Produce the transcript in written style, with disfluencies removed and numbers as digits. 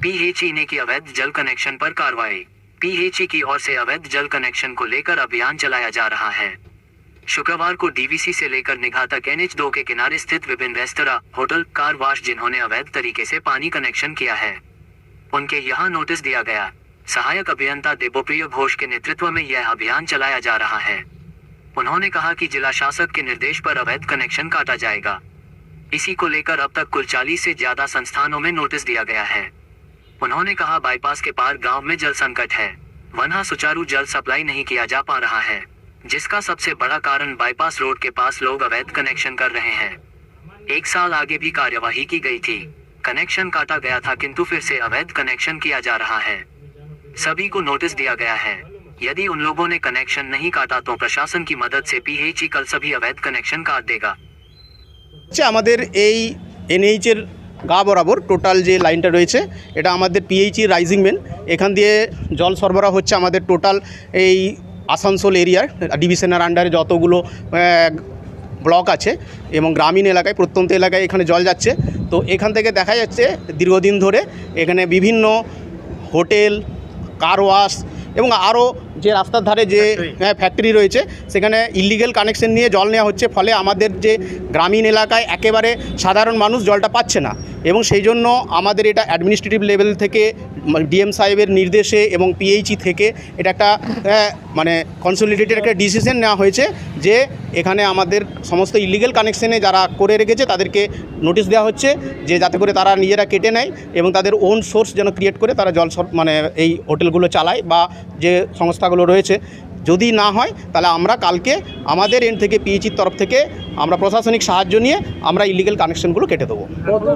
PHE ने की अवैध जल कनेक्शन पर कार्रवाई। पीएचई की ओर से अवैध जल कनेक्शन को लेकर अभियान चलाया जा रहा है। शुक्रवार को डीवीसी से लेकर निगहा तक NH2 के किनारे स्थित विभिन्न रेस्तरां, होटल, कार वाश जिन्होंने अवैध तरीके से पानी कनेक्शन किया है, उनके यहाँ नोटिस दिया गया। सहायक अभियंता देवप्रिय घोष के नेतृत्व में यह अभियान चलाया जा रहा है। उन्होंने कहा कि जिला शासक के निर्देश पर अवैध कनेक्शन काटा जाएगा। इसी को लेकर अब तक कुल 40 से ज्यादा संस्थानों में नोटिस दिया गया है। उन्होंने कहा बाईपास के पार गांव में जल संकट है, वहां सुचारू जल सप्लाई नहीं किया जा पा रहा है, जिसका सबसे बड़ा कारण बाईपास रोड के पास लोग अवैध कनेक्शन कर रहे हैं। 1 साल आगे भी कार्यवाही की गई थी, कनेक्शन काटा गया था, किंतु फिर से अवैध कनेक्शन किया जा रहा है। सभी को नोटिस दिया गया है। यदि उन लोगों ने कनेक्शन नहीं काटा तो प्रशासन की मदद से पीएचई कल सभी अवैध कनेक्शन काट देगा। আমাদের এই এনএইচের গা বরাবর টোটাল যে লাইনটা রয়েছে এটা আমাদের পিএইচই রাইজিং মেন, এখান দিয়ে জল সরবরাহ হচ্ছে আমাদের টোটাল এই আসানসোল এরিয়ার ডিভিশনের আন্ডারে যতগুলো ব্লক আছে এবং গ্রামীণ এলাকায় প্রত্যন্ত এলাকায় এখানে জল যাচ্ছে। তো এখান থেকে দেখা যাচ্ছে দীর্ঘদিন ধরে এখানে বিভিন্ন হোটেল, কার ওয়াশ এবং আরও যে রাস্তার ধারে যে ফ্যাক্টরি রয়েছে সেখানে ইলিগেল কানেকশন নিয়ে জল নেওয়া হচ্ছে, ফলে আমাদের যে গ্রামীণ এলাকায় একেবারে সাধারণ মানুষ জলটা পাচ্ছে না। এবং সেই জন্য আমাদের এটা অ্যাডমিনিস্ট্রেটিভ লেভেল থেকে ডিএম সাহেবের নির্দেশে এবং পিএইচই থেকে এটা একটা মানে কনসলিডেটেড একটা ডিসিশন নেওয়া হয়েছে যে এখানে আমাদের সমস্ত ইলিগেল কানেকশনে যারা করে রেখেছে তাদেরকে নোটিশ দেওয়া হচ্ছে যে যাতে করে তারা নিজেরা কেটে নেয় এবং তাদের ওন সোর্স যেন ক্রিয়েট করে তারা জল মানে এই হোটেলগুলো চালায় বা যে সংস্থাগুলো রয়েছে। যদি না হয় তাহলে আমরা কালকে আমাদের এন্ড থেকে পিএইচির তরফ থেকে আমরা প্রশাসনিক সাহায্য নিয়ে আমরা ইলিগেল কানেকশনগুলো কেটে দেবো।